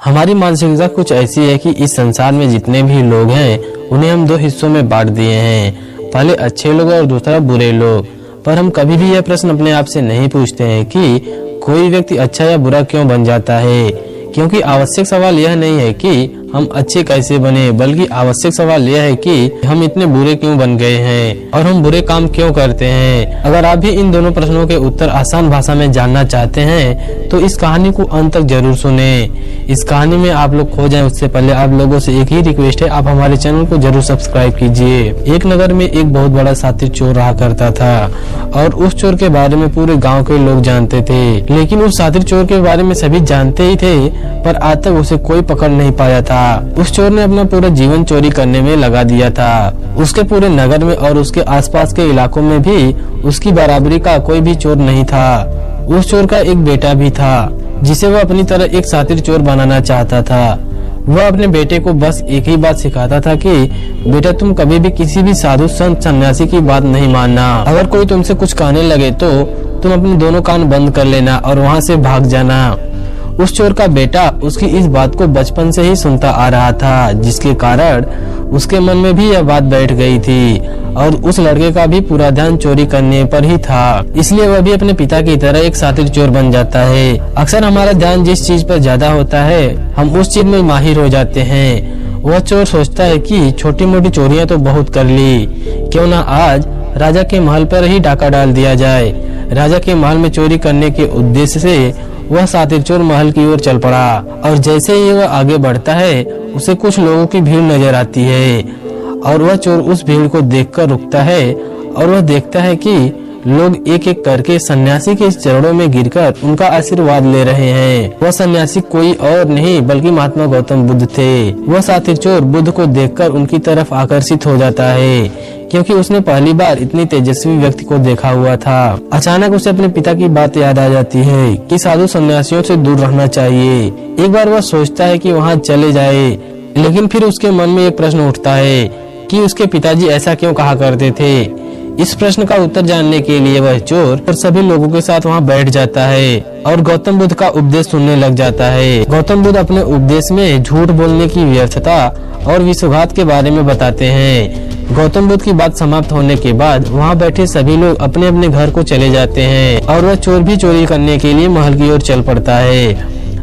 हमारी मानसिकता कुछ ऐसी है कि इस संसार में जितने भी लोग हैं उन्हें हम दो हिस्सों में बांट दिए हैं, पहले अच्छे लोग और दूसरा बुरे लोग। पर हम कभी भी यह प्रश्न अपने आप से नहीं पूछते हैं कि कोई व्यक्ति अच्छा या बुरा क्यों बन जाता है, क्योंकि आवश्यक सवाल यह नहीं है कि हम अच्छे कैसे बने, बल्कि आवश्यक सवाल यह है कि हम इतने बुरे क्यों बन गए हैं और हम बुरे काम क्यों करते हैं। अगर आप भी इन दोनों प्रश्नों के उत्तर आसान भाषा में जानना चाहते हैं तो इस कहानी को अंत तक जरूर सुने। इस कहानी में आप लोग खो जाएं उससे पहले आप लोगों से एक ही रिक्वेस्ट है, आप हमारे चैनल को जरूर सब्सक्राइब कीजिए। एक नगर में एक बहुत बड़ा शातिर चोर रहा करता था और उस चोर के बारे में पूरे गाँव के लोग जानते थे। लेकिन उस शातिर चोर के बारे में सभी जानते ही थे, पर आज तक उसे कोई पकड़ नहीं पाया था। उस चोर ने अपना पूरा जीवन चोरी करने में लगा दिया था। उसके पूरे नगर में और उसके आसपास के इलाकों में भी उसकी बराबरी का कोई भी चोर नहीं था। उस चोर का एक बेटा भी था जिसे वह अपनी तरह एक शातिर चोर बनाना चाहता था। वह अपने बेटे को बस एक ही बात सिखाता था कि बेटा तुम कभी भी किसी भी साधु संत सन्यासी की बात नहीं मानना। अगर कोई तुमसे कुछ कहने लगे तो तुम अपने दोनों कान बंद कर लेना और वहाँ से भाग जाना। उस चोर का बेटा उसकी इस बात को बचपन से ही सुनता आ रहा था, जिसके कारण उसके मन में भी यह बात बैठ गई थी और उस लड़के का भी पूरा ध्यान चोरी करने पर ही था। इसलिए वह भी अपने पिता की तरह एक शातिर चोर बन जाता है। अक्सर हमारा ध्यान जिस चीज पर ज्यादा होता है हम उस चीज में माहिर हो जाते हैं। वह चोर सोचता है कि छोटी मोटी चोरियां तो बहुत कर ली, क्यों ना आज राजा के महल पर ही डाका डाल दिया जाए। राजा के महल में चोरी करने के उद्देश्य से वह शातिर चोर महल की ओर चल पड़ा और जैसे ही वह आगे बढ़ता है उसे कुछ लोगों की भीड़ नजर आती है और वह चोर उस भीड़ को देखकर रुकता है और वह देखता है कि लोग एक एक करके सन्यासी के चरणों में गिरकर उनका आशीर्वाद ले रहे हैं। वह सन्यासी कोई और नहीं बल्कि महात्मा गौतम बुद्ध थे। वह शातिर चोर बुद्ध को देखकर उनकी तरफ आकर्षित हो जाता है, क्योंकि उसने पहली बार इतनी तेजस्वी व्यक्ति को देखा हुआ था। अचानक उसे अपने पिता की बात याद आ जाती है कि साधु सन्यासियों से दूर रहना चाहिए। एक बार वह सोचता है कि वहाँ चले जाए, लेकिन फिर उसके मन में एक प्रश्न उठता है कि उसके पिताजी ऐसा क्यों कहा करते थे। इस प्रश्न का उत्तर जानने के लिए वह चोर और सभी लोगों के साथ वहाँ बैठ जाता है और गौतम बुद्ध का उपदेश सुनने लग जाता है। गौतम बुद्ध अपने उपदेश में झूठ बोलने की व्यर्थता और विश्वासघात के बारे में बताते हैं। गौतम बुद्ध की बात समाप्त होने के बाद वहाँ बैठे सभी लोग अपने अपने घर को चले जाते हैं और वह चोर भी चोरी करने के लिए महल की ओर चल पड़ता है।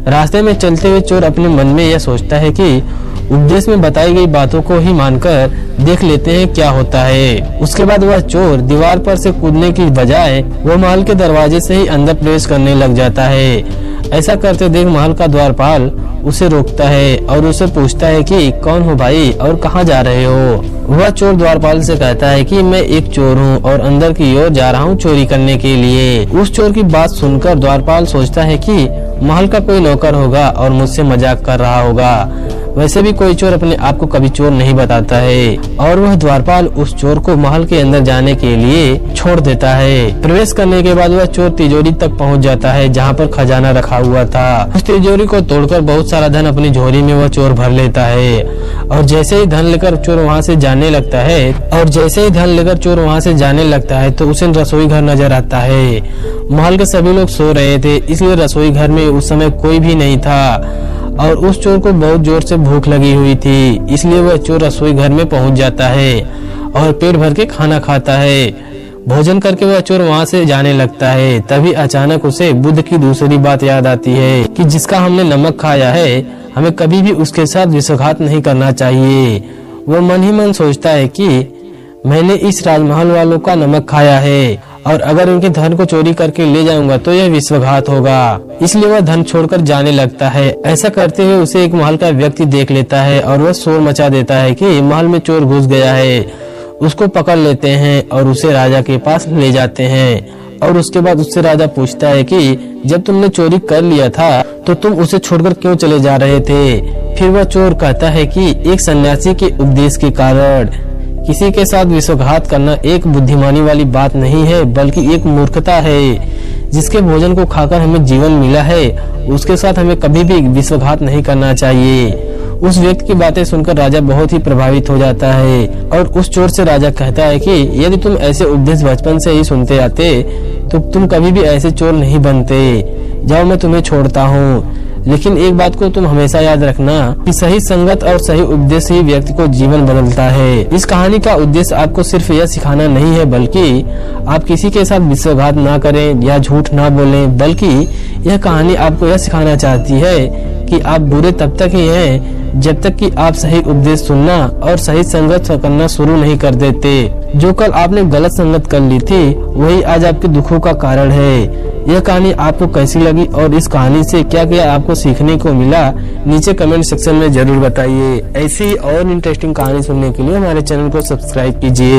रास्ते में चलते हुए चोर अपने मन में यह सोचता है कि उपदेश में बताई गई बातों को ही मानकर देख लेते हैं क्या होता है। उसके बाद वह चोर दीवार पर से कूदने की बजाय वह महल के दरवाजे से ही अंदर प्रवेश करने लग जाता है। ऐसा करते देख महल का द्वारपाल उसे रोकता है और उसे पूछता है कि कौन हो भाई और कहाँ जा रहे हो। वह चोर द्वारपाल से कहता है कि मैं एक चोर हूँ और अंदर की ओर जा रहा हूँ चोरी करने के लिए। उस चोर की बात सुनकर द्वारपाल सोचता है कि महल का कोई नौकर होगा और मुझसे मजाक कर रहा होगा। वैसे भी कोई चोर अपने आप को कभी चोर नहीं बताता है और वह द्वारपाल उस चोर को महल के अंदर जाने के लिए छोड़ देता है। प्रवेश करने के बाद वह चोर तिजोरी तक पहुंच जाता है जहां पर खजाना रखा हुआ था। उस तिजोरी को तोड़कर बहुत सारा धन अपनी झोली में वह चोर भर लेता है और जैसे ही धन लेकर चोर वहां से जाने लगता है तो उसे रसोई घर नजर आता है। महल के सभी लोग सो रहे थे, इसलिए रसोई घर में उस समय कोई भी नहीं था और उस चोर को बहुत जोर से भूख लगी हुई थी, इसलिए वह चोर रसोई घर में पहुंच जाता है और पेट भर के खाना खाता है। भोजन करके वह चोर वहां से जाने लगता है। तभी अचानक उसे बुद्ध की दूसरी बात याद आती है कि जिसका हमने नमक खाया है हमें कभी भी उसके साथ विश्वासघात नहीं करना चाहिए। वह मन ही मन सोचता है कि मैंने इस राजमहल वालों का नमक खाया है और अगर उनके धन को चोरी करके ले जाऊंगा तो यह विश्वासघात होगा। इसलिए वह धन छोड़कर जाने लगता है। ऐसा करते हुए उसे एक महल का व्यक्ति देख लेता है और वह शोर मचा देता है कि महल में चोर घुस गया है। उसको पकड़ लेते हैं और उसे राजा के पास ले जाते हैं और उसके बाद उससे राजा पूछता है कि जब तुमने चोरी कर लिया था तो तुम उसे छोड़कर क्यों चले जा रहे थे। फिर वह चोर कहता है कि एक सन्यासी के उपदेश के कारण। किसी के साथ विश्वासघात करना एक बुद्धिमानी वाली बात नहीं है बल्कि एक मूर्खता है। जिसके भोजन को खाकर हमें जीवन मिला है उसके साथ हमें कभी भी विश्वासघात नहीं करना चाहिए। उस व्यक्ति की बातें सुनकर राजा बहुत ही प्रभावित हो जाता है और उस चोर से राजा कहता है कि यदि तुम ऐसे उपदेश बचपन से ही सुनते आते तो तुम कभी भी ऐसे चोर नहीं बनते। जाओ मैं तुम्हें छोड़ता हूँ। लेकिन एक बात को तुम हमेशा याद रखना कि सही संगत और सही उपदेश ही व्यक्ति को जीवन बदलता है। इस कहानी का उद्देश्य आपको सिर्फ यह सिखाना नहीं है, बल्कि आप किसी के साथ विश्वासघात ना करें या झूठ ना बोलें, बल्कि यह कहानी आपको यह सिखाना चाहती है कि आप बुरे तब तक ही हैं जब तक कि आप सही उपदेश सुनना और सही संगत करना शुरू नहीं कर देते। जो कल आपने गलत संगत कर ली थी वही आज आपके दुखों का कारण है। यह कहानी आपको कैसी लगी और इस कहानी से क्या क्या आपको सीखने को मिला, नीचे कमेंट सेक्शन में जरूर बताइए। ऐसी और इंटरेस्टिंग कहानी सुनने के लिए हमारे चैनल को सब्सक्राइब कीजिए।